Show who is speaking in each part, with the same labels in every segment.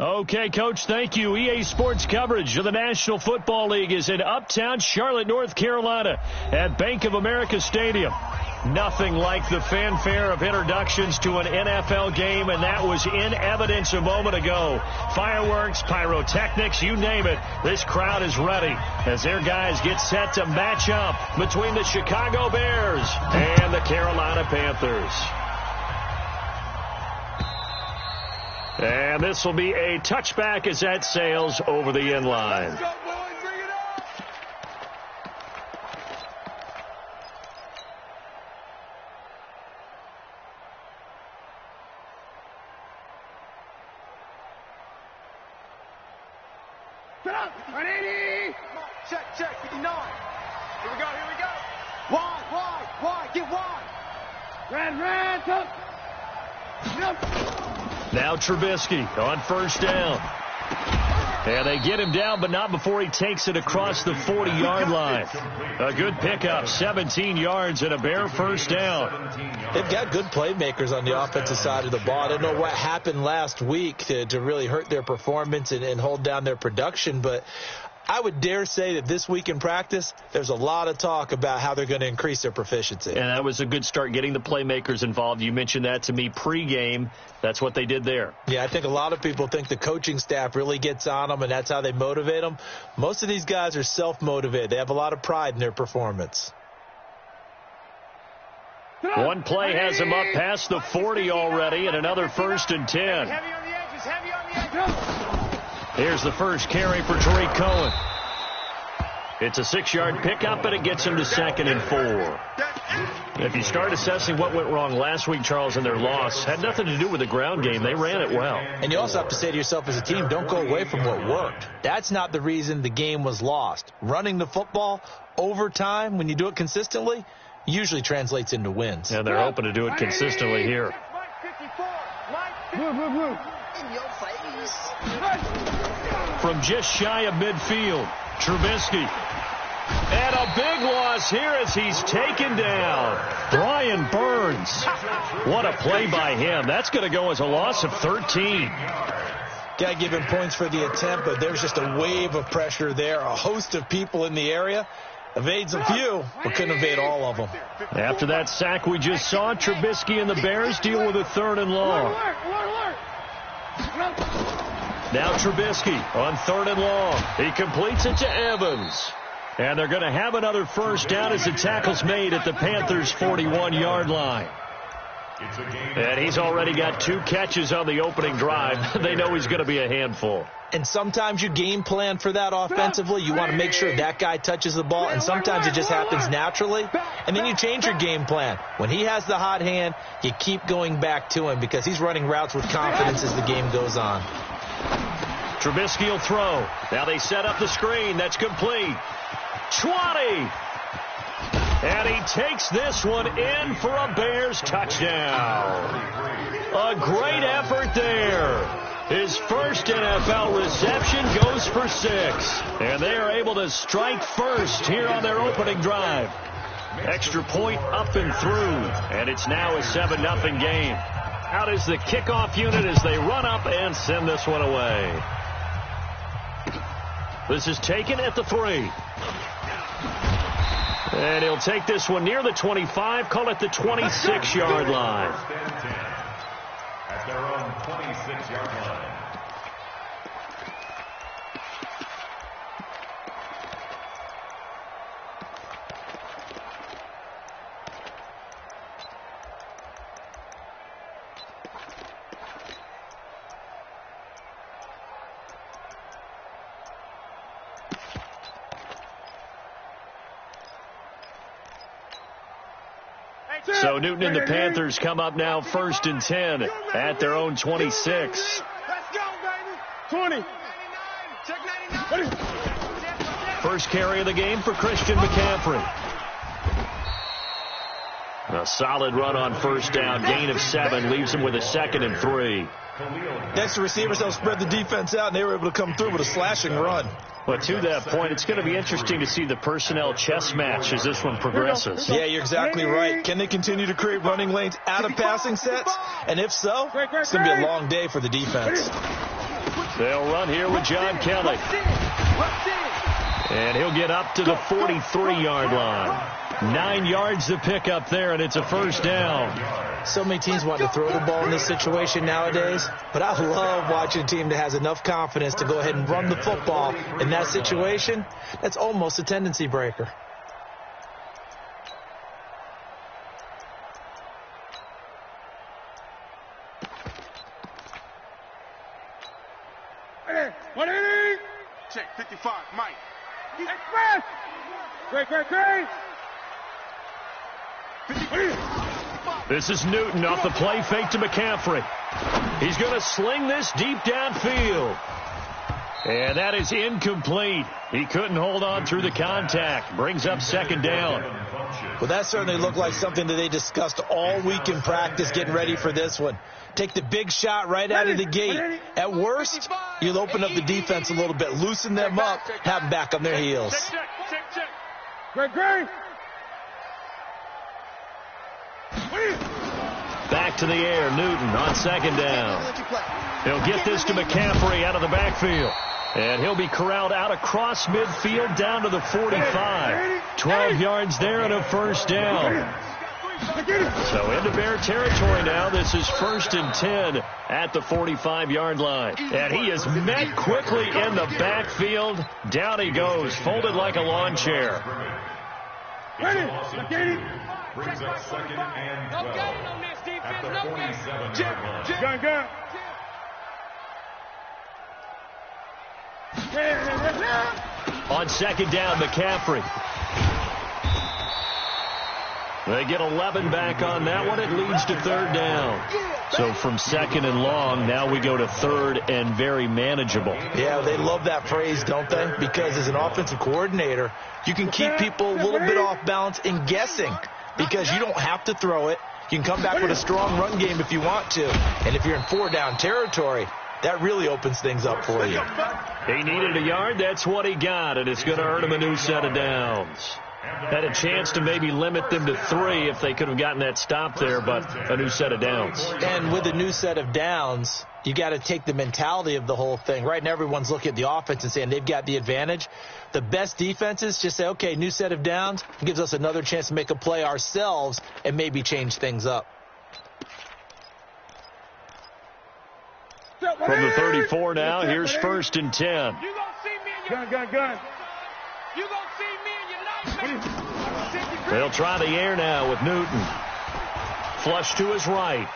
Speaker 1: Okay, Coach, thank you. EA Sports coverage of the National Football League is in uptown Charlotte, North Carolina at Bank of America Stadium. Nothing like the fanfare of introductions to an NFL game, and that was in evidence a moment ago. Fireworks, pyrotechnics, you name it. This crowd is ready as their guys get set to match up between the Chicago Bears and the Carolina Panthers. And this will be a touchback as that sails over the end line.
Speaker 2: Get up! 180! Check, 59. Here we go. Wide, get wide. Red, up.
Speaker 1: Now Trubisky on first down. And they get him down, but not before he takes it across the 40-yard line. A good pickup, 17 yards and a Bear first down.
Speaker 3: They've got good playmakers on the offensive side of the ball. I don't know what happened last week to really hurt their performance and hold down their production, but I would dare say that this week in practice, there's a lot of talk about how they're going to increase their proficiency.
Speaker 1: And that was a good start, getting the playmakers involved. You mentioned that to me pregame. That's what they did there.
Speaker 3: Yeah, I think a lot of people think the coaching staff really gets on them, and that's how they motivate them. Most of these guys are self-motivated. They have a lot of pride in their performance.
Speaker 1: One play has him up past the 40 already, and another 1st and 10.
Speaker 2: Heavy on the edges.
Speaker 1: Here's the first carry for Tariq Cohen. It's a 6-yard pickup, and it gets him to 2nd and 4. If you start assessing what went wrong last week, Charles, in their loss, had nothing to do with the ground game. They ran it well.
Speaker 3: And you also have to say to yourself as a team, don't go away from what worked. That's not the reason the game was lost. Running the football over time, when you do it consistently, usually translates into wins.
Speaker 1: And they're hoping to do it consistently here.
Speaker 2: Move.
Speaker 4: In your face.
Speaker 1: From just shy of midfield, Trubisky. And a big loss here as he's taken down. Brian Burns. What a play by him. That's going to go as a loss of 13.
Speaker 3: Got to give him points for the attempt, but there's just a wave of pressure there. A host of people in the area. Evades a few, but couldn't evade all of them.
Speaker 1: After that sack we just saw, Trubisky and the Bears deal with a 3rd and long. Now Trubisky on 3rd and long. He completes it to Evans. And they're going to have another first down as the tackle's made at the Panthers' 41-yard line. And he's already got 2 catches on the opening drive. They know he's going to be a handful.
Speaker 3: And sometimes you game plan for that offensively. You want to make sure that guy touches the ball, and sometimes it just happens naturally. And then you change your game plan. When he has the hot hand, you keep going back to him because he's running routes with confidence as the game goes on.
Speaker 1: Trubisky will throw. Now they set up the screen. That's complete. 20. And he takes this one in for a Bears touchdown. A great effort there. His first NFL reception goes for 6. And they are able to strike first here on their opening drive. Extra point up and through. And it's now a 7-0 game. Out is the kickoff unit as they run up and send this one away. This is taken at the 3. And he'll take this one near the 25, call it the 26-yard line.
Speaker 5: At their own 26-yard line.
Speaker 1: So Newton and the Panthers come up now 1st and 10 at their own 26.
Speaker 2: Let's go, baby. 20. Check 99.
Speaker 1: First carry of the game for Christian McCaffrey. A solid run on first down. Gain of 7 leaves him with a 2nd and 3.
Speaker 3: Next to receivers, they'll spread the defense out, and they were able to come through with a slashing run.
Speaker 1: But to that point, it's going to be interesting to see the personnel chess match as this one progresses.
Speaker 3: Yeah, you're exactly right. Can they continue to create running lanes out of passing sets? And if so, it's going to be a long day for the defense.
Speaker 1: They'll run here with John Kelly. And he'll get up to the 43-yard line. 9 yards to pick up there, and it's a first down.
Speaker 3: So many teams want to throw the ball in this situation nowadays, but I love watching a team that has enough confidence to go ahead and run the football in that situation. That's almost a tendency breaker.
Speaker 2: Check 55, Mike. Express! Great.
Speaker 1: This is Newton off the play fake to McCaffrey. He's going to sling this deep downfield. And that is incomplete. He couldn't hold on through the contact. Brings up second down.
Speaker 3: Well, that certainly looked like something that they discussed all week in practice getting ready for this one. Take the big shot right out of the gate. At worst, you'll open up the defense a little bit, loosen them up, have them back on their heels.
Speaker 2: Great.
Speaker 1: Back to the air, Newton on second down. He'll get this to McCaffrey out of the backfield. And he'll be corralled out across midfield down to the 45. 12 yards there and a first down. So into Bear territory now. This is 1st and 10 at the 45-yard line. And he is met quickly in the backfield. Down he goes, folded like a lawn chair.
Speaker 5: Brings up 2nd and 12 at the 47-yard line.
Speaker 1: On second down, McCaffrey. They get 11 back on that one. It leads to third down. So from second and long, now we go to third and very manageable.
Speaker 3: Yeah, they love that phrase, don't they? Because as an offensive coordinator, you can keep people a little bit off balance in guessing because you don't have to throw it. You can come back with a strong run game if you want to. And if you're in 4-down territory, that really opens things up for you.
Speaker 1: He needed a yard. That's what he got, and it's going to earn him a new set of downs. Had a chance to maybe limit them to 3 if they could have gotten that stop there, but a new set of downs.
Speaker 3: And with a new set of downs, you got to take the mentality of the whole thing. Right now, everyone's looking at the offense and saying they've got the advantage. The best defenses just say, okay, new set of downs. It gives us another chance to make a play ourselves and maybe change things up.
Speaker 1: From the 34 now, here's 1st and 10.
Speaker 2: You gonna see me in your gun. You gonna see me in your nightmare.
Speaker 1: They'll try the air now with Newton. Flush to his right.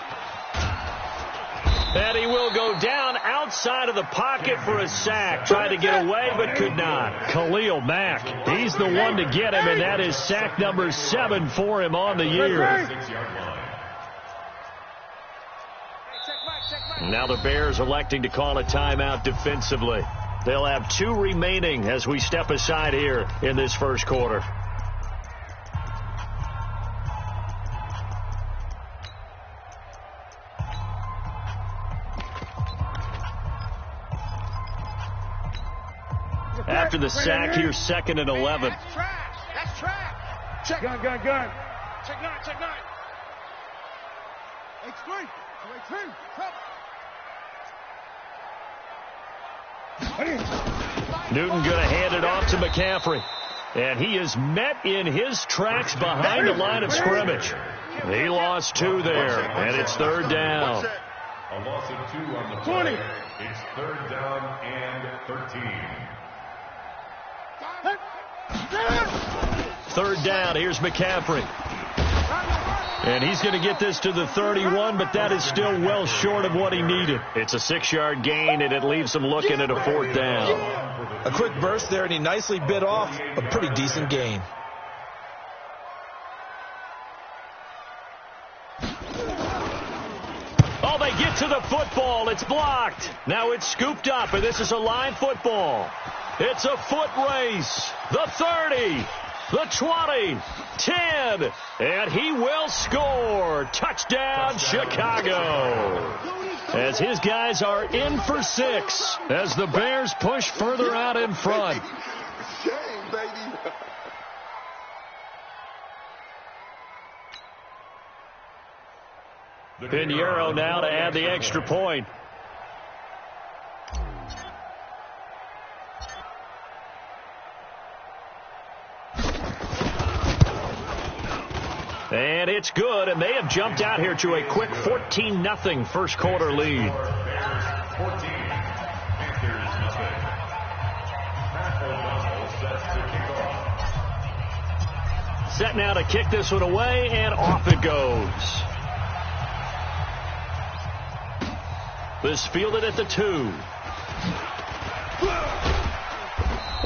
Speaker 1: And he will go down outside of the pocket for a sack. Tried to get away, but could not. Khalil Mack, he's the one to get him, and that is sack number 7 for him on the year. Now the Bears electing to call a timeout defensively. They'll have 2 remaining as we step aside here in this first quarter. After the sack, here's 2nd and 11.
Speaker 2: That's trash. Check. Gun. Check 9. H3.
Speaker 1: Newton going to hand it off to McCaffrey. And he is met in his tracks behind the line of scrimmage. He lost 2 there, and it's 3rd down.
Speaker 5: A loss of 2 on the play. It's 3rd down and 13.
Speaker 1: 3rd down, here's McCaffrey. And he's going to get this to the 31, but that is still well short of what he needed. It's a 6-yard gain, and it leaves him looking at a 4th down.
Speaker 3: A quick burst there, and he nicely bit off a pretty decent gain.
Speaker 1: Oh, they get to the football. It's blocked. Now it's scooped up, and this is a live football. It's a foot race. The 30. The 20, 10, and he will score. Touchdown, Chicago. As his guys are in for 6 as the Bears push further out in front. Pinheiro now to add the extra point. And it's good, and they have jumped out here to a quick 14-0 first quarter lead.
Speaker 5: Bears 14, Panthers nothing. Pat O'Donnell sets to kick off.
Speaker 1: Set now to kick this one away, and off it goes. This fielded at the 2.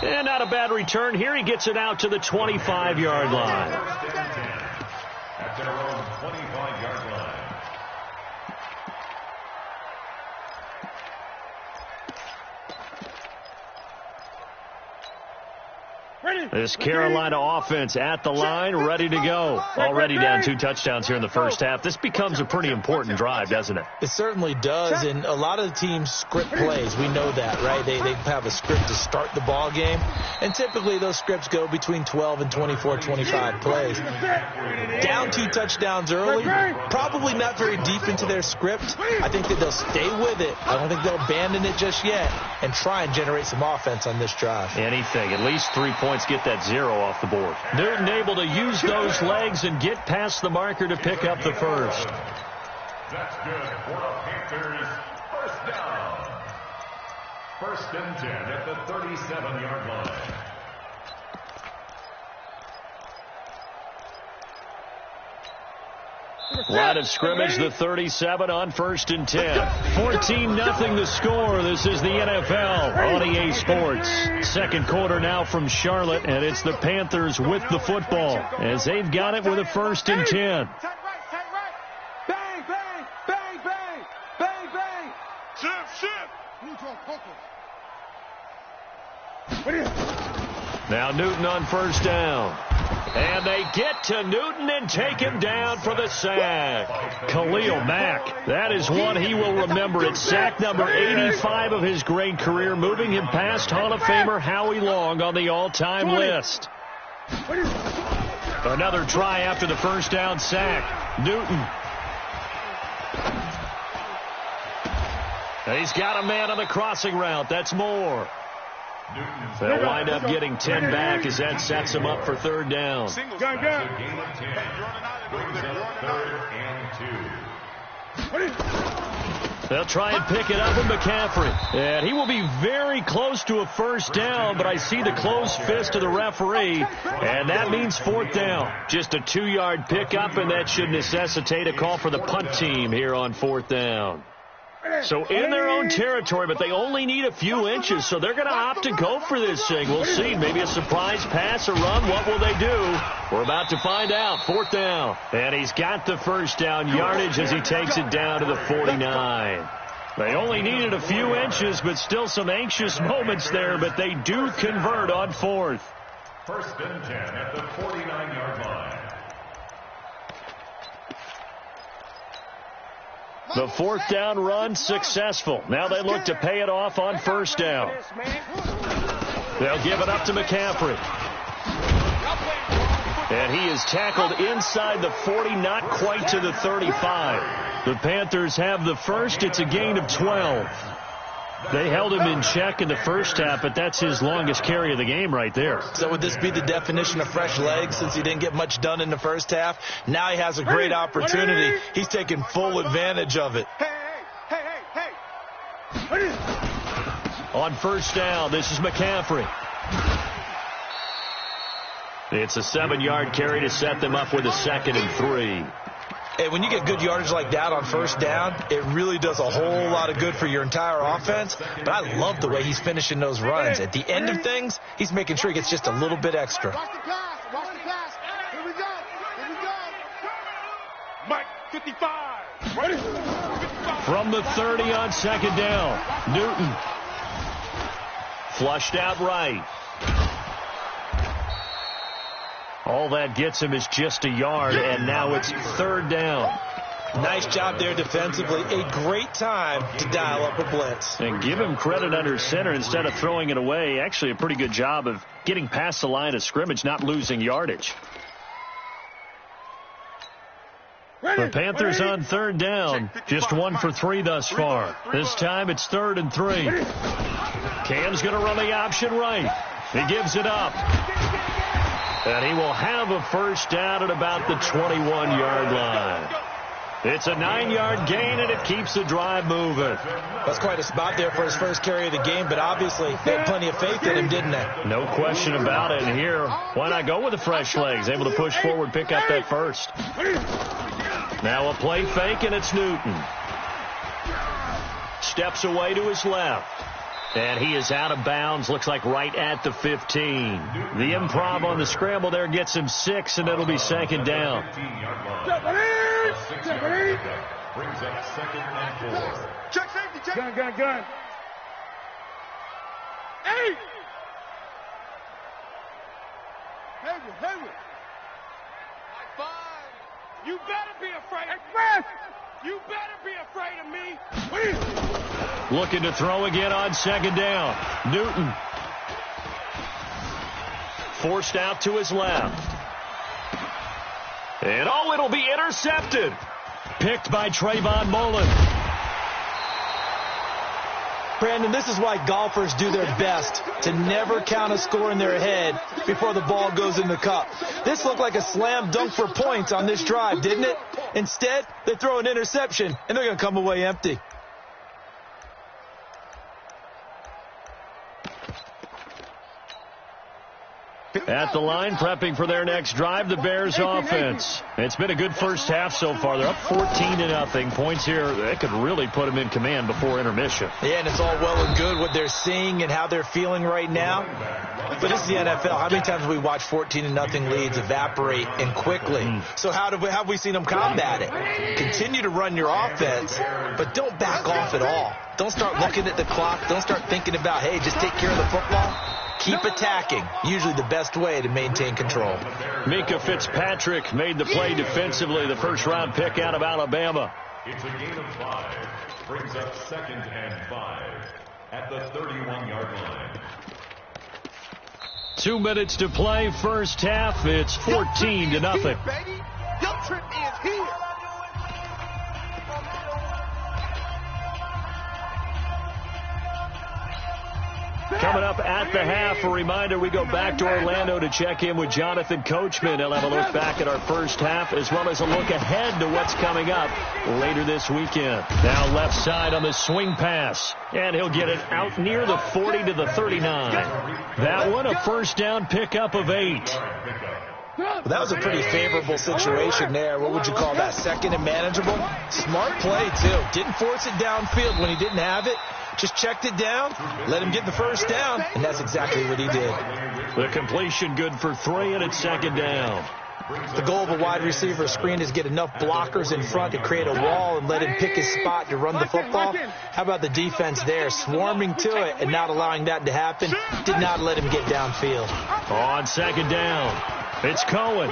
Speaker 1: And not a bad return here. He gets it out to the 25-yard line.
Speaker 5: At their own 25-yard line.
Speaker 1: This Carolina offense at the line, ready to go. Already down 2 touchdowns here in the first half. This becomes a pretty important drive, doesn't it?
Speaker 3: It certainly does, and a lot of the teams script plays. We know that, right? They have a script to start the ball game, and typically those scripts go between 12 and 24, 25 plays. Down 2 touchdowns early, probably not very deep into their script. I think that they'll stay with it. I don't think they'll abandon it just yet and try and generate some offense on this drive.
Speaker 1: Anything, at least 3 points, get that 0 off the board. Newton able to use those legs and get past the marker to pick up the first.
Speaker 5: That's good for the Panthers. First down. 1st and 10 at the 37-yard line.
Speaker 1: Line of scrimmage, the 37 on 1st and 10. 14-0 the score. This is the NFL on EA Sports. Second quarter now from Charlotte, and it's the Panthers with the football as they've got it with a 1st and 10.
Speaker 2: Tight right. Bang, bang, bang, bang, bang, bang. Shift.
Speaker 1: Now Newton on 1st down. And they get to Newton and take him down for the sack. Khalil Mack, that is one he will remember. It's sack number 85 of his great career, moving him past Hall of Famer Howie Long on the all-time list. Another try after the first down sack. Newton. He's got a man on the crossing route. That's Moore. They'll wind up getting 10 back as that sets them up for 3rd down.
Speaker 5: Gain of 10. Brings up 3rd and 2.
Speaker 1: They'll try and pick it up with McCaffrey. And he will be very close to a 1st down, but I see the closed fist of the referee, and that means 4th down. Just a 2-yard pickup, and that should necessitate a call for the punt team here on 4th down. So in their own territory, but they only need a few inches, so they're going to opt to go for this thing. We'll see. Maybe a surprise pass or run. What will they do? We're about to find out. 4th down. And he's got the 1st down yardage as he takes it down to the 49. They only needed a few inches, but still some anxious moments there, but they do convert on 4th.
Speaker 5: 1st and 10 at the 49-yard line.
Speaker 1: The 4th down run successful. Now they look to pay it off on 1st down. They'll give it up to McCaffrey. And he is tackled inside the 40, not quite to the 35. The Panthers have the first. It's a gain of 12. They held him in check in the first half, but that's his longest carry of the game right there.
Speaker 3: So would this be the definition of fresh legs since he didn't get much done in the first half? Now he has a great opportunity. He's taking full advantage of it.
Speaker 2: Hey.
Speaker 1: On 1st down, this is McCaffrey. It's a 7-yard carry to set them up with a 2nd and 3.
Speaker 3: And when you get good yardage like that on 1st down, it really does a whole lot of good for your entire offense. But I love the way he's finishing those runs. At the end of things, he's making sure he gets just a little bit extra.
Speaker 2: Watch the pass. Here we go. Mike, 55. Ready? 55.
Speaker 1: From the 30 on 2nd down, Newton. Flushed out right. All that gets him is just a yard, and now it's 3rd down.
Speaker 3: Nice job there defensively. A great time to dial up a blitz.
Speaker 1: And give him credit under center instead of throwing it away. Actually, a pretty good job of getting past the line of scrimmage, not losing yardage. The Panthers on 3rd down. Just 1 for 3 thus far. This time it's 3rd and 3. Cam's going to run the option right. He gives it up. And he will have a first down at about the 21-yard line. It's a 9-yard gain, and it keeps the drive moving.
Speaker 3: That's quite a spot there for his first carry of the game, but obviously they had plenty of faith in him, didn't they?
Speaker 1: No question about it. And here, why not go with the fresh legs? Able to push forward, pick up that first. Now a play fake, and it's Newton. Steps away to his left. And he is out of bounds, looks like right at the 15. The improv on the scramble there gets him 6, and it'll be second down.
Speaker 5: Brings up second and 4.
Speaker 2: Check safety, check. Gun. Hey! Hayward. High five. You better be afraid of me. You better be afraid of me.
Speaker 1: Looking to throw again on second down. Newton. Forced out to his left. And it'll be intercepted. Picked by Trayvon Mullen.
Speaker 3: Brandon, this is why golfers do their best to never count a score in their head before the ball goes in the cup. This looked like a slam dunk for points on this drive, didn't it? Instead, they throw an interception, and they're going to come away empty.
Speaker 1: At the line, prepping for their next drive, the Bears offense. It's been a good first half so far. They're up 14-0. Points here, that could really put them in command before intermission.
Speaker 3: Yeah, and it's all well and good what they're seeing and how they're feeling right now. But this is the NFL. How many times have we watched 14-0 leads evaporate and quickly? So how have we seen them combat it? Continue to run your offense, but don't back off at all. Don't start looking at the clock. Don't start thinking about, hey, just take care of the football. Keep attacking. Usually the best way to maintain control.
Speaker 1: Mika Fitzpatrick made the play defensively, the first-round pick out of Alabama.
Speaker 5: It's a gain of 5. Brings up second and 5 at the 31-yard line.
Speaker 1: 2 minutes to play, first half. It's 14-0.
Speaker 2: Your trip is here.
Speaker 1: Coming up at the half, a reminder, we go back to Orlando to check in with Jonathan Coachman. He'll have a look back at our first half as well as a look ahead to what's coming up later this weekend. Now left side on the swing pass, and he'll get it out near the 40 to the 39. That one, a first down pickup of 8.
Speaker 3: Well, that was a pretty favorable situation there. What would you call that? Second and manageable? Smart play, too. Didn't force it downfield when he didn't have it. Just checked it down, let him get the first down, and that's exactly what he did.
Speaker 1: The completion good for 3, and it's second down.
Speaker 3: The goal of a wide receiver screen is get enough blockers in front to create a wall and let him pick his spot to run the football. How about the defense there, swarming to it and not allowing that to happen? Did not let him get downfield.
Speaker 1: On second down, it's Cohen.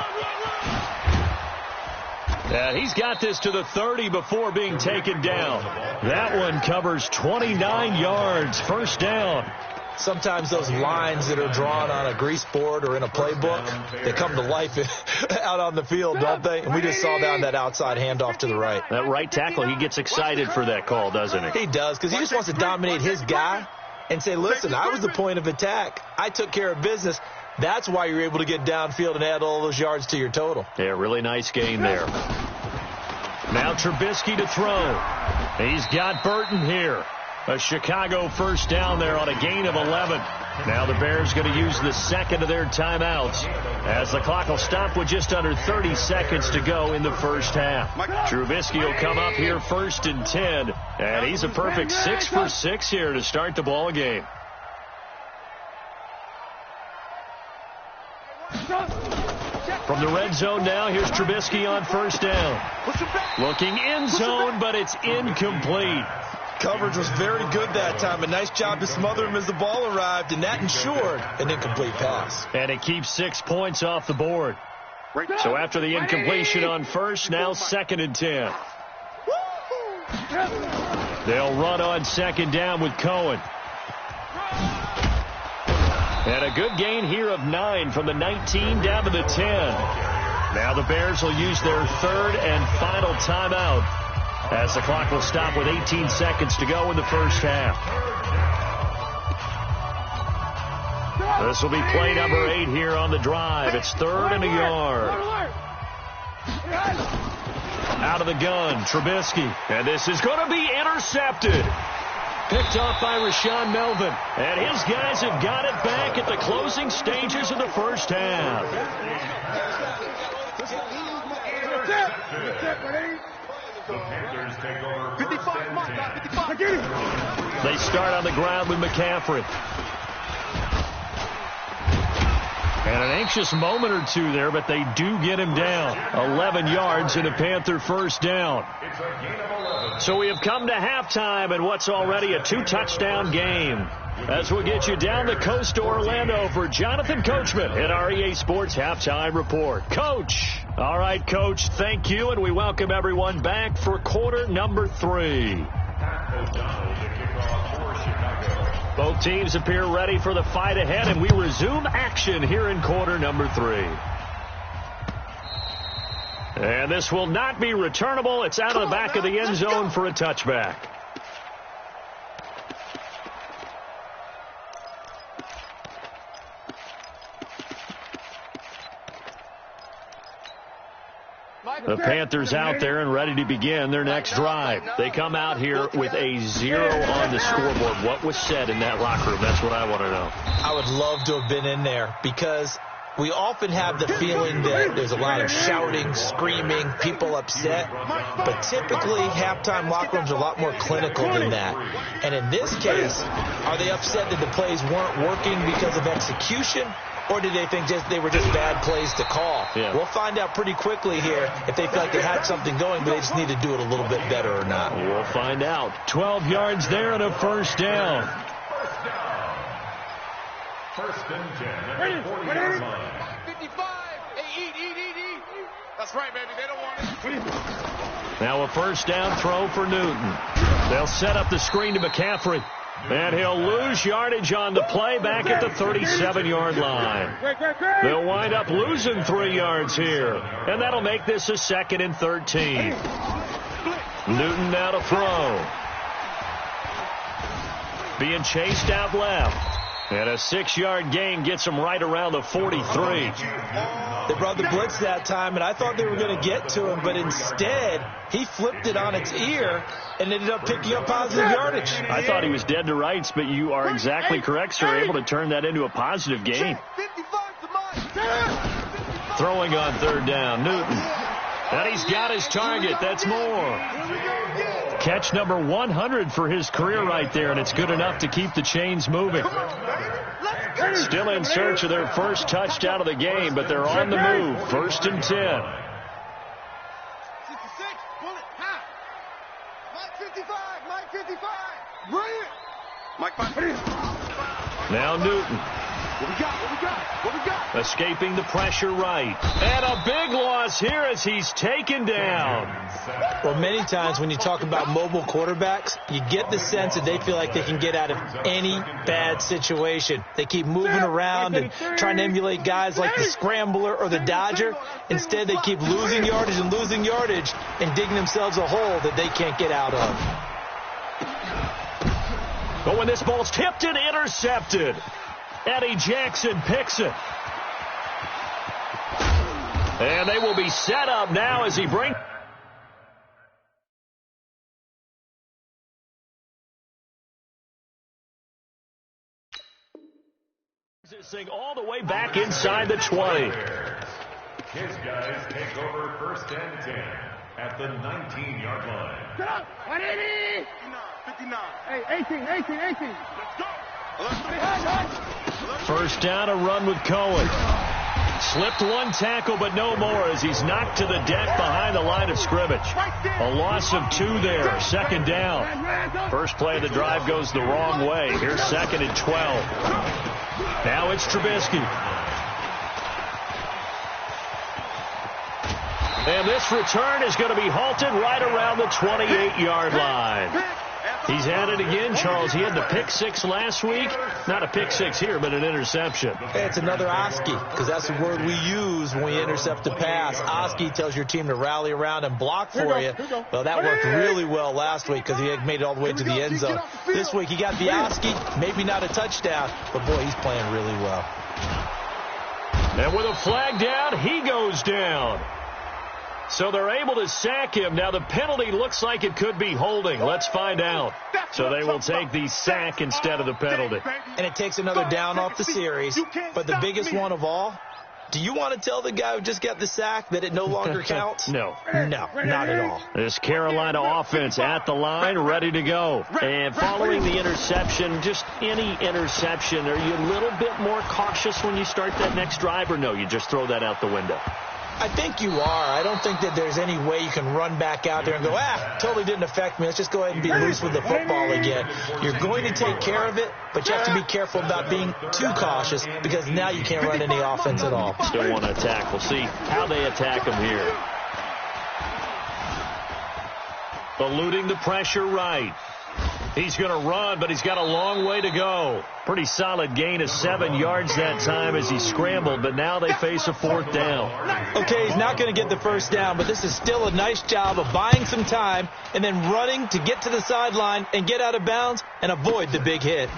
Speaker 1: He's got this to the 30 before being taken down. That one covers 29 yards, first down.
Speaker 3: Sometimes those lines that are drawn on a grease board or in a playbook, they come to life out on the field, don't they? And we just saw down that outside handoff to the right.
Speaker 1: That right tackle, he gets excited for that call, doesn't he?
Speaker 3: He does, because he just wants to dominate his guy and say, listen, I was the point of attack. I took care of business. That's why you're able to get downfield and add all those yards to your total.
Speaker 1: Yeah, really nice gain there. Now Trubisky to throw. He's got Burton here. A Chicago first down there on a gain of 11. Now the Bears going to use the second of their timeouts as the clock will stop with just under 30 seconds to go in the first half. Trubisky will come up here first and 10, and he's a perfect 6 for 6 here to start the ball game. From the red zone now, here's Trubisky on first down. Looking in zone, but it's incomplete.
Speaker 3: Coverage was very good that time. A nice job to smother him as the ball arrived, and that ensured an incomplete pass.
Speaker 1: And it keeps 6 points off the board. So after the incompletion on first, now second and 10. They'll run on second down with Cohen. And a good gain here of 9 from the 19 down to the 10. Now the Bears will use their third and final timeout as the clock will stop with 18 seconds to go in the first half. This will be play number 8 here on the drive. It's 3rd and a yard. Out of the gun, Trubisky. And this is going to be intercepted. Picked off by Rashawn Melvin. And his guys have got it back at the closing stages of the first half.
Speaker 5: The Panthers take over 55.
Speaker 1: They start on the ground with McCaffrey. And an anxious moment or two there, but they do get him down. 11 yards and a Panther first down.
Speaker 5: It's a gain of 11.
Speaker 1: So we have come to halftime in what's already a 2-touchdown game. As we'll get you down the coast to Orlando for Jonathan Coachman at our EA Sports Halftime Report. Coach. All right, Coach, thank you, and we welcome everyone back for quarter number 3. Both teams appear ready for the fight ahead, and we resume action here in quarter number 3. And this will not be returnable. It's out of the back of the end zone for a touchback. The Panthers out there and ready to begin their next drive. They come out here with a 0 on the scoreboard. What was said in that locker room? That's what I want to know.
Speaker 3: I would love to have been in there because we often have the feeling that there's a lot of shouting, screaming, people upset. But typically, halftime locker rooms are a lot more clinical than that. And in this case, are they upset that the plays weren't working because of execution? Or did they think they were just bad plays to call?
Speaker 1: Yeah.
Speaker 3: We'll find out pretty quickly here if they feel like they had something going, but they just need to do it a little bit better or not.
Speaker 1: We'll find out. 12 yards there and a first down.
Speaker 5: First and 10 at the 40-yard line.
Speaker 2: 55. Hey, eat. That's right, baby. They don't want it.
Speaker 1: Now a first down throw for Newton. They'll set up the screen to McCaffrey. And he'll lose yardage on the play back at the 37-yard line. They'll wind up losing 3 yards here. And that'll make this a 2nd and 13. Newton now to throw. Being chased out left. And a 6-yard gain gets him right around the 43.
Speaker 3: They brought the blitz that time, and I thought they were going to get to him, but instead he flipped it on its ear and ended up picking up positive yardage.
Speaker 1: I thought he was dead to rights, but you are exactly correct, sir. Able to turn that into a positive gain. Throwing on 3rd down, Newton. And he's got his target. That's more. Catch number 100 for his career right there, and it's good enough to keep the chains moving. Still in search of their first touchdown of the game, but they're on the move. 1st and 10.
Speaker 2: 66, bullet, half. Mike 55. Bring it. Mike 5.
Speaker 1: Now Newton.
Speaker 2: What we got?
Speaker 1: Escaping the pressure right. And a big loss here as he's taken down.
Speaker 3: Well, many times when you talk about mobile quarterbacks, you get the sense that they feel like they can get out of any bad situation. They keep moving around and trying to emulate guys like the scrambler or the dodger. Instead, they keep losing yardage and digging themselves a hole that they can't get out of.
Speaker 1: But when this ball's tipped and intercepted, Eddie Jackson picks it. And they will be set up now as he brings... this thing all the way back inside the 20.
Speaker 5: His guys take over 1st and 10 at the 19-yard line.
Speaker 2: Get up. 180. 59. Hey, 18. Let's go.
Speaker 1: First down, a run with Cohen. Slipped one tackle, but no more as he's knocked to the deck behind the line of scrimmage. A loss of 2 there, 2nd down. First play of the drive goes the wrong way. Here's 2nd and 12. Now it's Trubisky. And this return is going to be halted right around the 28-yard line. He's at it again, Charles. He had the pick six last week. Not a pick six here, but an interception.
Speaker 3: Hey, it's another Oski, because that's the word we use when we intercept a pass. Oski tells your team to rally around and block for you. Well, that worked really well last week because he had made it all the way to the end zone. This week he got the Oski, maybe not a touchdown, but boy, he's playing really well.
Speaker 1: And with a flag down, he goes down. So they're able to sack him. Now the penalty looks like it could be holding. Let's find out. So they will take the sack instead of the penalty.
Speaker 3: And it takes another down off the series. But the biggest one of all, do you want to tell the guy who just got the sack that it no longer counts?
Speaker 1: No.
Speaker 3: No, not at all.
Speaker 1: This Carolina offense at the line, ready to go. And following the interception, just any interception, are you a little bit more cautious when you start that next drive, or no, you just throw that out the window?
Speaker 3: I think you are. I don't think that there's any way you can run back out there and go, totally didn't affect me. Let's just go ahead and be loose with the football again. You're going to take care of it, but you have to be careful about being too cautious because now you can't run any offense at all.
Speaker 1: Still want to attack. We'll see how they attack him here. Eluding the pressure right. He's going to run, but he's got a long way to go. Pretty solid gain of 7 yards that time as he scrambled, but now they face a fourth down.
Speaker 3: Okay, he's not going to get the first down, but this is still a nice job of buying some time and then running to get to the sideline and get out of bounds and avoid the big hit.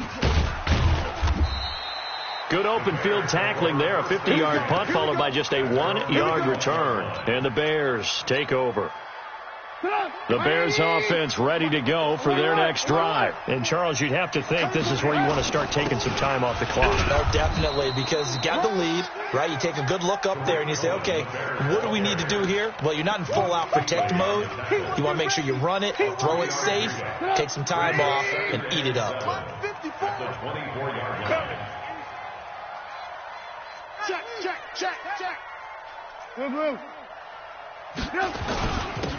Speaker 1: Good open field tackling there, a 50-yard punt followed by just a 1-yard return. And the Bears take over. The Bears offense ready to go for their next drive. And, Charles, you'd have to think this is where you want to start taking some time off the clock.
Speaker 3: Oh, definitely, because you got the lead, right? You take a good look up there and you say, okay, what do we need to do here? Well, you're not in full-out protect mode. You want to make sure you run it, throw it safe, take some time off, and eat it up.
Speaker 2: Check.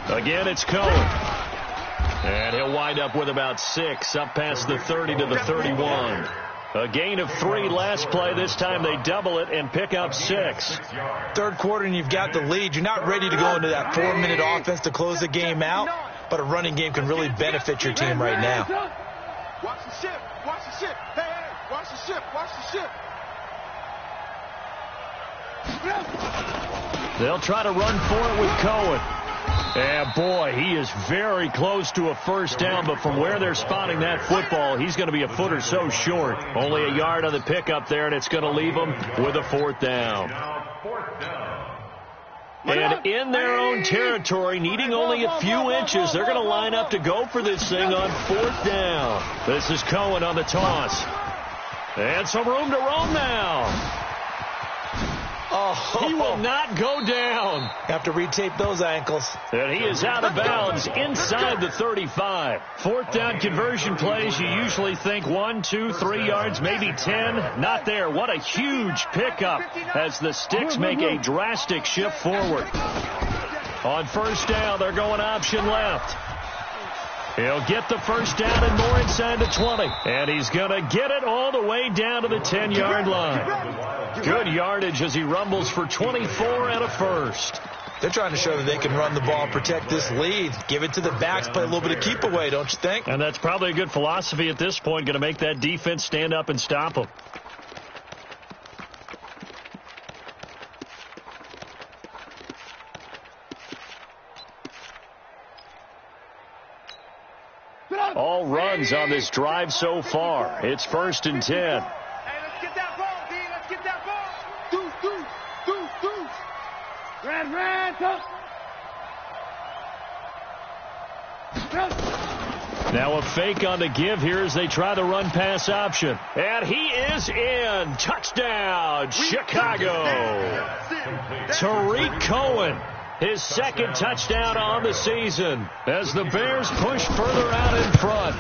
Speaker 1: Again, it's Cohen. And he'll wind up with about 6, up past the 30 to the 31. A gain of 3 last play. This time they double it and pick up 6.
Speaker 3: Third quarter and you've got the lead. You're not ready to go into that 4-minute offense to close the game out, but a running game can really benefit your team right now.
Speaker 2: Watch the ship. Hey, watch the ship.
Speaker 1: They'll try to run for it with Cohen. And, boy, he is very close to a first down, but from where they're spotting that football, he's going to be a foot or so short. Only a yard on the pickup there, and it's going to leave them with a fourth down. And in their own territory, needing only a few inches, they're going to line up to go for this thing on fourth down. This is Cohen on the toss. And some room to roam now. He will not go down.
Speaker 3: Have to retape those ankles.
Speaker 1: And he is out of bounds inside the 35. Fourth down conversion plays, you usually think 1, 2, 3 yards, maybe 10. Not there. What a huge pickup as the Sticks make a drastic shift forward. On first down, they're going option left. He'll get the first down and more inside the 20. And he's going to get it all the way down to the 10-yard line. Good yardage as he rumbles for 24 and a first.
Speaker 3: They're trying to show that they can run the ball and protect this lead. Give it to the backs, play a little bit of keep away, don't you think?
Speaker 1: And that's probably a good philosophy at this point, going to make that defense stand up and stop them. All runs on this drive so far. It's 1st and 10.
Speaker 2: Hey, let's get that ball, D. Let's get that ball. Deuce. Red,
Speaker 1: Now a fake on the give here as they try the run-pass option. And he is in. Touchdown, Chicago. Tariq Cohen, his second touchdown on the season as the Bears push further out in front.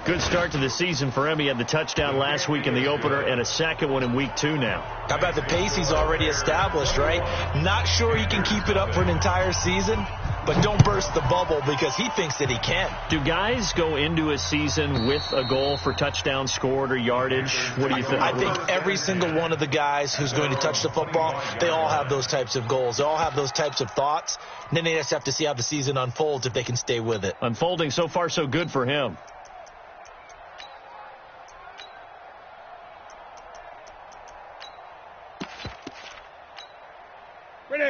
Speaker 1: Good start to the season for him. He had the touchdown last week in the opener and a second one in week 2 now.
Speaker 3: How about the pace he's already established, right? Not sure he can keep it up for an entire season, but don't burst the bubble because he thinks that he can.
Speaker 1: Do guys go into a season with a goal for touchdown scored or yardage? What do you think?
Speaker 3: I think every single one of the guys who's going to touch the football, they all have those types of goals. They all have those types of thoughts. And then they just have to see how the season unfolds if they can stay with it.
Speaker 1: Unfolding so far so good for him.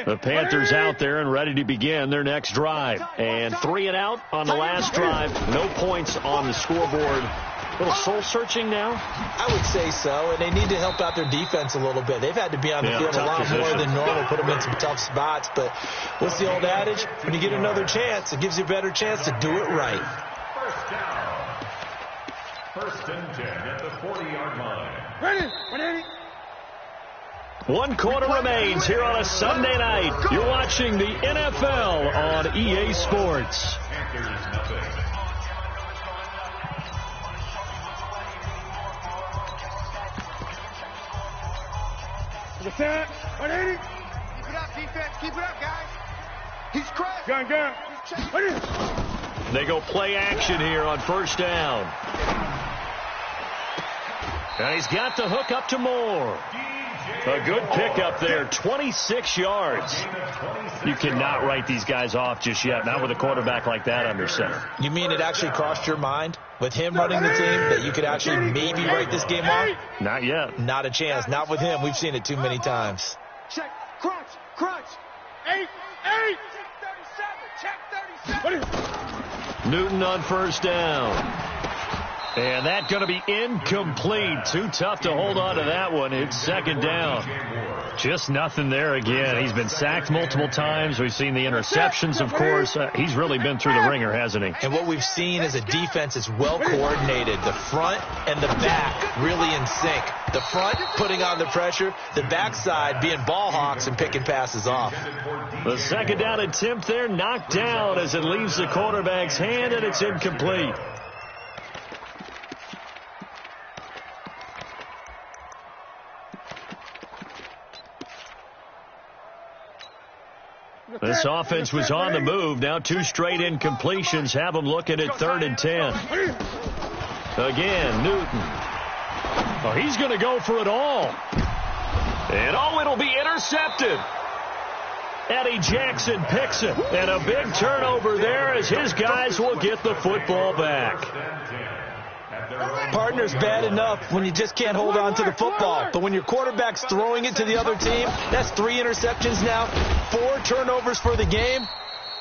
Speaker 1: The Panthers out there and ready to begin their next drive. And 3 and out on the last drive. No points on the scoreboard. A little soul-searching now?
Speaker 3: I would say so, and they need to help out their defense a little bit. They've had to be on the field a lot more than normal, put them in some tough spots. But what's the old adage? When you get another chance, it gives you a better chance to do it right.
Speaker 5: First down. First and 10 at the 40-yard line.
Speaker 2: Ready.
Speaker 1: 1 quarter remains here on a Sunday night. You're watching the NFL on EA Sports.
Speaker 5: Panthers nothing.
Speaker 2: Keep it up, defense. Keep it up, guys. He's crashed. Gun.
Speaker 1: They go play action here on first down. And he's got the hook up to Moore. A good pickup there, 26 yards. You cannot write these guys off just yet, not with a quarterback like that under center.
Speaker 3: You mean it actually crossed your mind with him running the team that you could actually maybe write this game off?
Speaker 1: Not yet.
Speaker 3: Not a chance. Not with him. We've seen it too many times.
Speaker 2: Check. Crunch. 8. Check 37.
Speaker 1: Newton on first down. And that's going to be incomplete. Too tough to hold on to that one. It's second down. Just nothing there again. He's been sacked multiple times. We've seen the interceptions, of course. He's really been through the ringer, hasn't he?
Speaker 3: And what we've seen is a defense that's well coordinated. The front and the back really in sync. The front putting on the pressure. The backside being ball hawks and picking passes off.
Speaker 1: The second down attempt there knocked down as it leaves the quarterback's hand, and it's incomplete. This offense was on the move. Now 2 straight incompletions have them looking at 3rd and 10. Again, Newton. Oh, he's going to go for it all. And it'll be intercepted. Eddie Jackson picks it. And a big turnover there as his guys will get the football back.
Speaker 3: Partner's bad enough when you just can't hold on to the football. But when your quarterback's throwing it to the other team, that's 3 interceptions now, 4 turnovers for the game.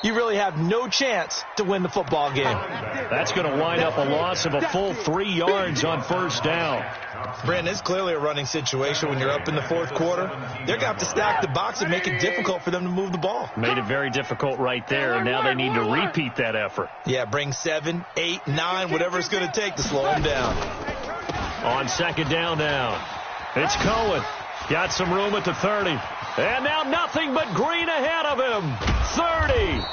Speaker 3: You really have no chance to win the football game.
Speaker 1: That's going to wind up a loss of a full 3 yards on first down.
Speaker 3: Brandon, it's clearly a running situation when you're up in the 4th quarter. They're going to have to stack the box and make it difficult for them to move the ball.
Speaker 1: Made it very difficult right there, and now they need to repeat that effort.
Speaker 3: Yeah, bring 7, 8, 9, whatever it's going to take to slow them down.
Speaker 1: On second down now, it's Cohen. Got some room at the 30. And now nothing but green ahead of him. 30.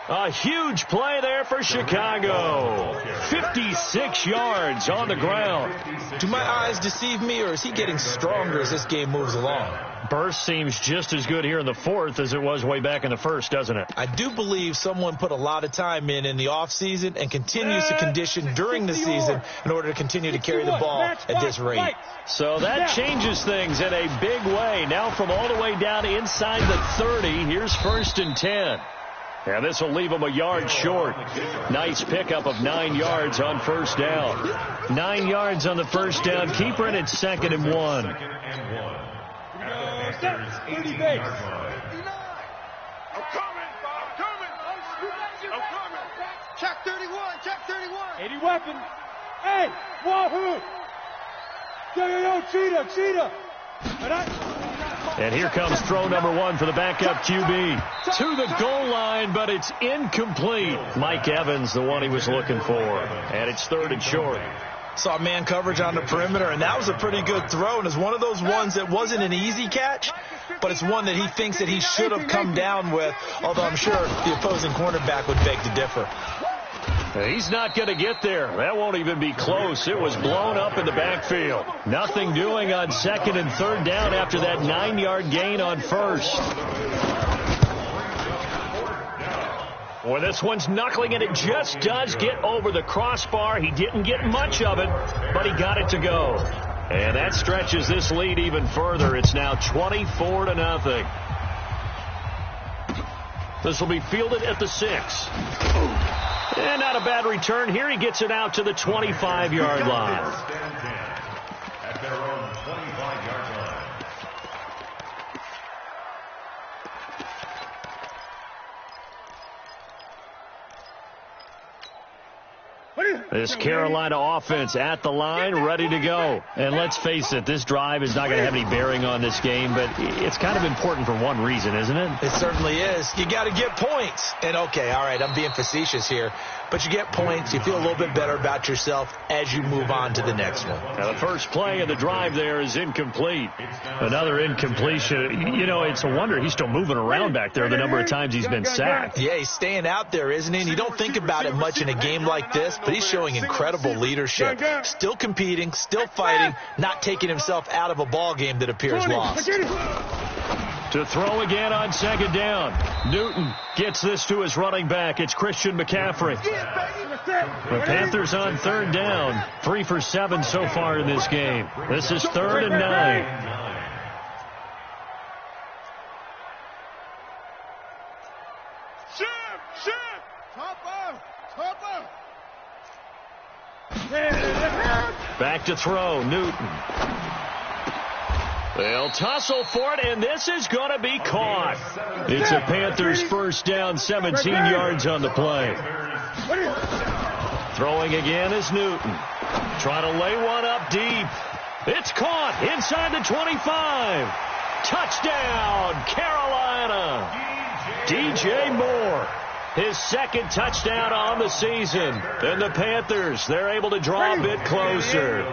Speaker 1: A huge play there for Chicago. 56 yards on the ground.
Speaker 3: Do my eyes deceive me, or is he getting stronger as this game moves along?
Speaker 1: Burst seems just as good here in the 4th as it was way back in the 1st, doesn't it?
Speaker 3: I do believe someone put a lot of time in the offseason and continues to condition during the season in order to continue to carry the ball at this rate.
Speaker 1: So that changes things in a big way. Now from all the way down inside the 30, here's 1st and 10. And this will leave them a yard short. Nice pickup of 9 yards on first down. 9 yards on the first down. Keeper, and it's 2nd and 1.
Speaker 2: 30 base. I'm coming. Check 31.
Speaker 4: 80 weapon. Hey, wahoo! Yo, cheetah.
Speaker 1: And here comes throw number 1 for the backup QB. To the goal line, but it's incomplete. Mike Evans, the one he was looking for. And it's 3rd and short.
Speaker 3: Saw man coverage on the perimeter, and that was a pretty good throw. And it's one of those ones that wasn't an easy catch, but it's one that he thinks that he should have come down with, although I'm sure the opposing cornerback would beg to differ.
Speaker 1: He's not going to get there. That won't even be close. It was blown up in the backfield. Nothing doing on 2nd and 3rd down after that 9-yard gain on 1st. Boy, this one's knuckling, and it just does get over the crossbar. He didn't get much of it, but he got it to go. And that stretches this lead even further. It's now 24-0. This will be fielded at the 6. And not a bad return here. He gets it out to the 25-yard line.
Speaker 5: At their own 25-yard line.
Speaker 1: This Carolina offense at the line, ready to go. And let's face it, this drive is not going to have any bearing on this game, but it's kind of important for one reason, isn't it?
Speaker 3: It certainly is. You got to get points. And, okay, all right, I'm being facetious here, but you get points. You feel a little bit better about yourself as you move on to the next one.
Speaker 1: Now, the first play of the drive there is incomplete. Another incompletion. You know, it's a wonder he's still moving around back there the number of times he's been sacked.
Speaker 3: Yeah, he's staying out there, isn't he? And you don't think about it much in a game like this, but he's showing incredible leadership. Still competing, still fighting, not taking himself out of a ball game that appears lost.
Speaker 1: To throw again on second down. Newton gets this to his running back. It's Christian McCaffrey. The Panthers on third down. 3 for 7 so far in this game. This is 3rd and 9. Back to throw, Newton. They'll tussle for it, and this is going to be caught. It's a Panthers first down, 17 yards on the play. Throwing again is Newton. Trying to lay one up deep. It's caught inside the 25. Touchdown, Carolina. DJ Moore. His second touchdown on the season. And the Panthers, they're able to draw a bit closer.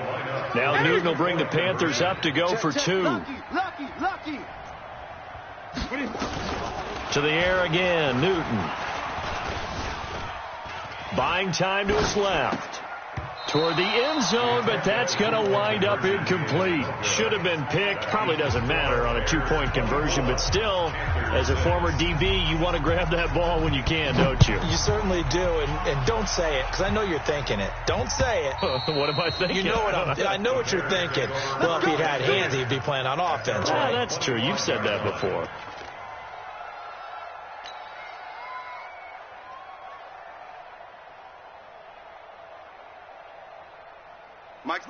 Speaker 1: Now Newton will bring the Panthers up to go for 2. To the air again, Newton. Buying time to his left. Toward the end zone, but that's going to wind up incomplete. Should have been picked. Probably doesn't matter on a 2-point conversion, but still, as a former DB, you want to grab that ball when you can, don't you?
Speaker 3: You certainly do, and don't say it, because I know you're thinking it. Don't say it.
Speaker 1: What am I thinking?
Speaker 3: You know what I know what you're thinking. Well, if he'd had hands, he'd be playing on offense, right?
Speaker 1: That's true. You've said that before.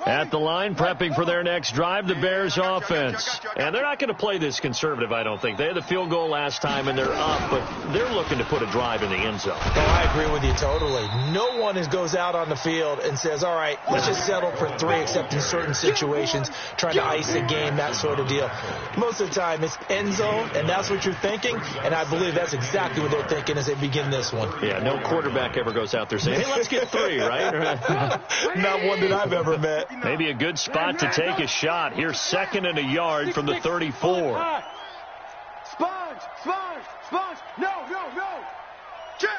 Speaker 1: At the line, prepping for their next drive, the Bears offense. And they're not going to play this conservative, I don't think. They had the field goal last time, and they're up, but they're looking to put a drive in the end zone.
Speaker 3: Oh, I agree with you totally. No one goes out on the field and says, all right, let's just settle for 3, except in certain situations, trying to ice a game, that sort of deal. Most of the time, it's end zone, and that's what you're thinking, and I believe that's exactly what they're thinking as they begin this one.
Speaker 1: Yeah, no quarterback ever goes out there saying, hey, let's get 3, right?
Speaker 3: Not one that I've ever met.
Speaker 1: Maybe a good spot to take a shot. Here's 2nd and a yard from the 34.
Speaker 2: Sponge. No. Check.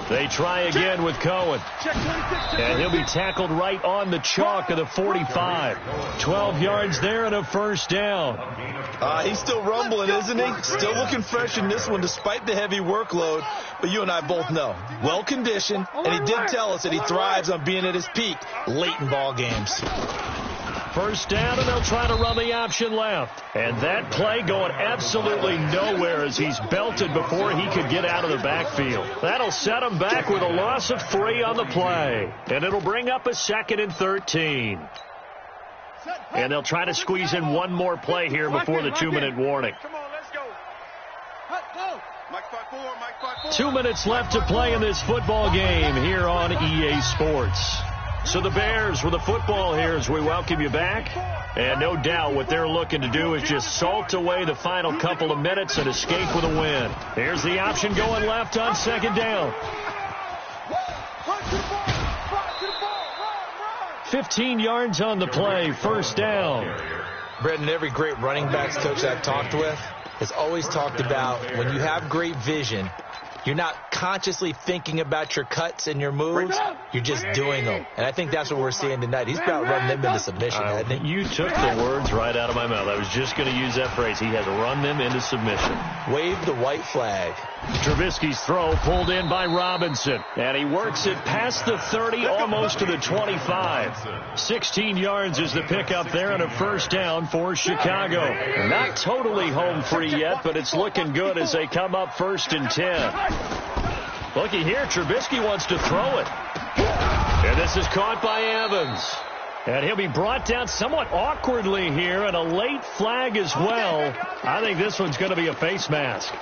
Speaker 1: They try again with Cohen. And he'll be tackled right on the chalk of the 45. 12 yards there and a first down.
Speaker 3: He's still rumbling, isn't he? Still looking fresh in this one despite the heavy workload. But you and I both know, well-conditioned, and he did tell us that he thrives on being at his peak late in ball games.
Speaker 1: First down, and they'll try to run the option left. And that play going absolutely nowhere as he's belted before he could get out of the backfield. That'll set him back with a loss of 3 on the play. And it'll bring up a 2nd and 13. And they'll try to squeeze in one more play here before the 2-minute warning.
Speaker 2: Come on, let's go.
Speaker 1: 2 minutes left to play in this football game here on EA Sports. So the Bears with the football here as we welcome you back. And no doubt what they're looking to do is just salt away the final couple of minutes and escape with a win. Here's the option going left on 2nd down. 15 yards on the play, first down.
Speaker 3: Brendan, every great running backs coach I've talked with has always talked about when you have great vision, you're not consciously thinking about your cuts and your moves. You're just doing them. And I think that's what we're seeing tonight. He's about running them into submission, hasn't he?
Speaker 1: You took the words right out of my mouth. I was just going to use that phrase. He has run them into submission.
Speaker 3: Wave the white flag.
Speaker 1: Trubisky's throw pulled in by Robinson. And he works it past the 30, almost to the 25. 16 yards is the pickup there and a first down for Chicago. Not totally home free yet, but it's looking good as they come up 1st and 10. Looky here, Trubisky wants to throw it. And this is caught by Evans. And he'll be brought down somewhat awkwardly here, and a late flag as well. I think this one's going to be a face mask.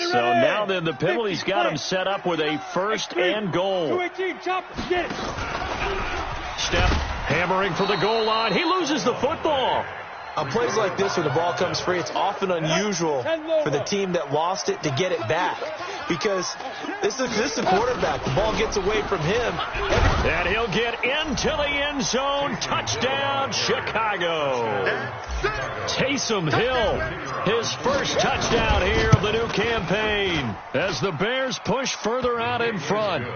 Speaker 1: So now then the penalty's got him set up with a first and goal.
Speaker 4: 218, chop, get it.
Speaker 1: Steph hammering for the goal line. He loses the football.
Speaker 3: On plays like this where the ball comes free, it's often unusual for the team that lost it to get it back. Because this is the quarterback. The ball gets away from him.
Speaker 1: And he'll get into the end zone. Touchdown, Chicago. Taysom Hill, his first touchdown here of the new campaign. As the Bears push further out in front.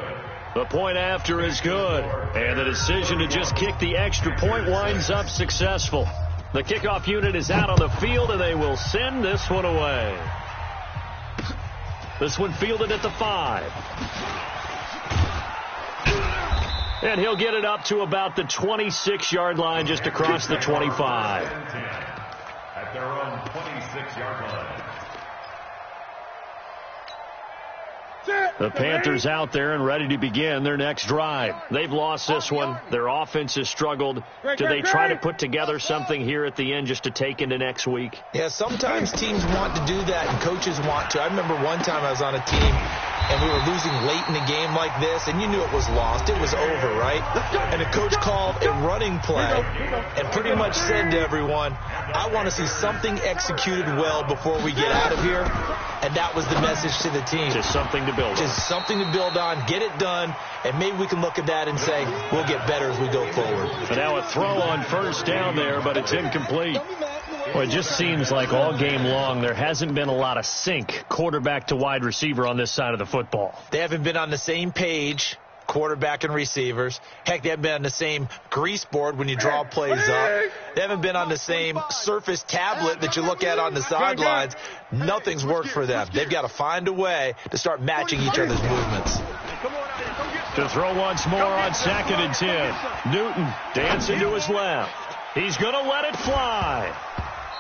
Speaker 1: The point after is good. And the decision to just kick the extra point winds up successful. The kickoff unit is out on the field, and they will send this one away. This one fielded at the 5. And he'll get it up to about the 26-yard line, just across the 25.
Speaker 5: At their own 26-yard line.
Speaker 1: The Panthers out there and ready to begin their next drive. They've lost this one. Their offense has struggled. Do they try to put together something here at the end just to take into next week?
Speaker 3: Yeah, sometimes teams want to do that and coaches want to. I remember one time I was on a team and we were losing late in a game like this, and you knew it was lost. It was over, right? And the coach called a running play and pretty much said to everyone, I want to see something executed well before we get out of here. And that was the message to the team.
Speaker 1: Just something to build on.
Speaker 3: Just something to build on, get it done, and maybe we can look at that and say, we'll get better as we go forward.
Speaker 1: But now a throw on first down there, but it's incomplete. Well, it just seems like all game long there hasn't been a lot of sync quarterback to wide receiver on this side of the football.
Speaker 3: They haven't been on the same page, quarterback and receivers. Heck, they haven't been on the same grease board when you draw plays up. They haven't been on the same Surface tablet that you look at on the sidelines. Nothing's worked for them. They've got to find a way to start matching each other's movements.
Speaker 1: To throw once more on 2nd and 10. Newton dancing to his left. He's going to let it fly.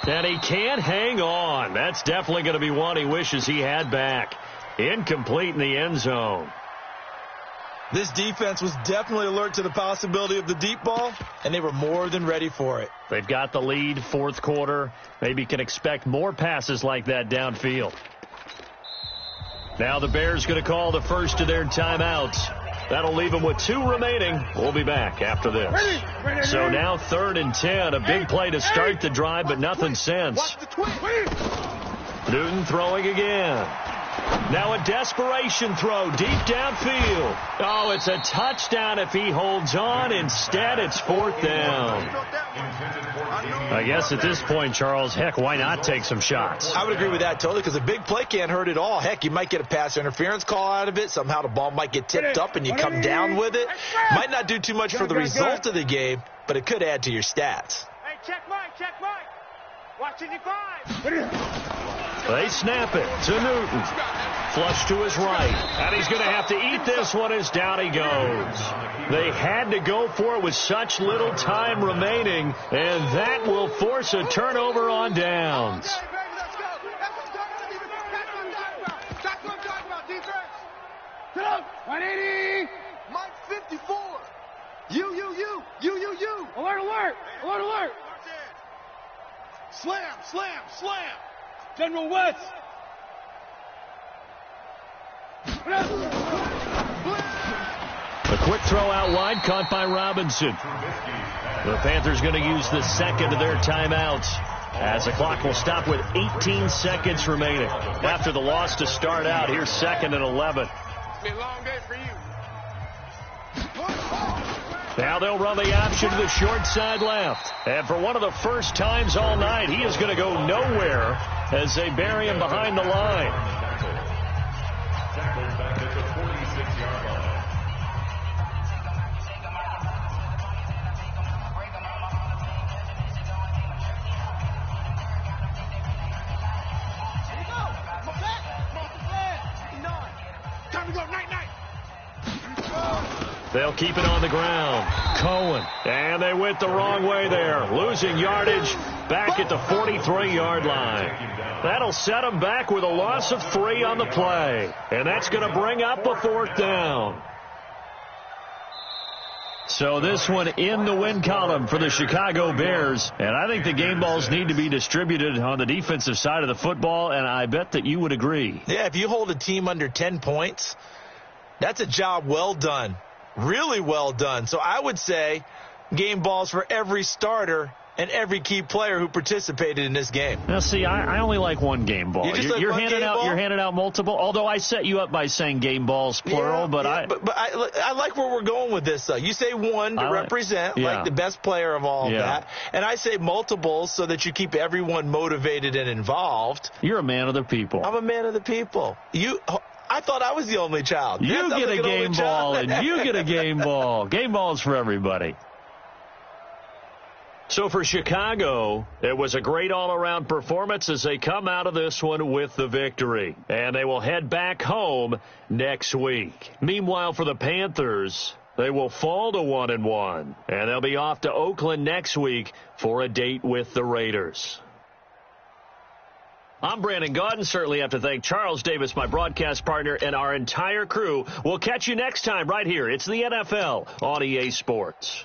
Speaker 1: And he can't hang on. That's definitely going to be one he wishes he had back. Incomplete in the end zone.
Speaker 3: This defense was definitely alert to the possibility of the deep ball, and they were more than ready for it.
Speaker 1: They've got the lead, fourth quarter. Maybe can expect more passes like that downfield. Now the Bears going to call the first of their timeouts. That'll leave them with 2 remaining. We'll be back after this. So now 3rd and 10. A big play to start the drive, but nothing since. Newton throwing again. Now a desperation throw deep downfield. Oh, it's a touchdown if he holds on. Instead, it's 4th down. I guess at this point, Charles, heck, why not take some shots?
Speaker 3: I would agree with that totally, because a big play can't hurt at all. Heck, you might get a pass interference call out of it. Somehow the ball might get tipped up and you come down with it. Might not do too much for the result of the game, but it could add to your stats.
Speaker 2: Hey, check Mike, check Mike. Watching you 5.
Speaker 1: They snap it to Newton. Flush to his right. And he's going to have to eat this one as down he goes. They had to go for it with such little time remaining, and that will force a turnover on downs.
Speaker 2: That's what I'm talking about, defense. Get up. 180. Mike 54. You. Alert, alert. Alert, alert. Slam.
Speaker 4: General West.
Speaker 1: A quick throw out wide, caught by Robinson. The Panthers going to use the second of their timeouts, as the clock will stop with 18 seconds remaining. After the loss to start out, here's 2nd and 11.
Speaker 2: It's been a long day for you.
Speaker 1: Now they'll run the option to the short side left. And for one of the first times all night, he is going to go nowhere as they bury him behind the line.
Speaker 5: Tackled back at the 46-yard line.
Speaker 2: Time to go, night.
Speaker 1: They'll keep it on the ground. Cohen. And they went the wrong way there. Losing yardage back at the 43-yard line. That'll set them back with a loss of 3 on the play. And that's going to bring up a 4th down. So this one in the win column for the Chicago Bears. And I think the game balls need to be distributed on the defensive side of the football, and I bet that you would agree.
Speaker 3: Yeah, if you hold a team under 10 points, that's a job well done. Really well done. So I would say game balls for every starter and every key player who participated in this game.
Speaker 1: Now, see, I only like one game ball. You're handing out multiple. Although I set you up by saying game balls plural, but
Speaker 3: I like where we're going with this. You say one to represent like the best player of all of that, and I say multiples so that you keep everyone motivated and involved.
Speaker 1: You're a man of the people.
Speaker 3: I'm a man of the people. I thought I was the only child.
Speaker 1: You get a game ball, and you get a game ball. Game balls for everybody. So for Chicago, it was a great all-around performance as they come out of this one with the victory. And they will head back home next week. Meanwhile, for the Panthers, they will fall to 1-1. And they'll be off to Oakland next week for a date with the Raiders. I'm Brandon Gaudin. Certainly have to thank Charles Davis, my broadcast partner, and our entire crew. We'll catch you next time right here. It's the NFL on EA Sports.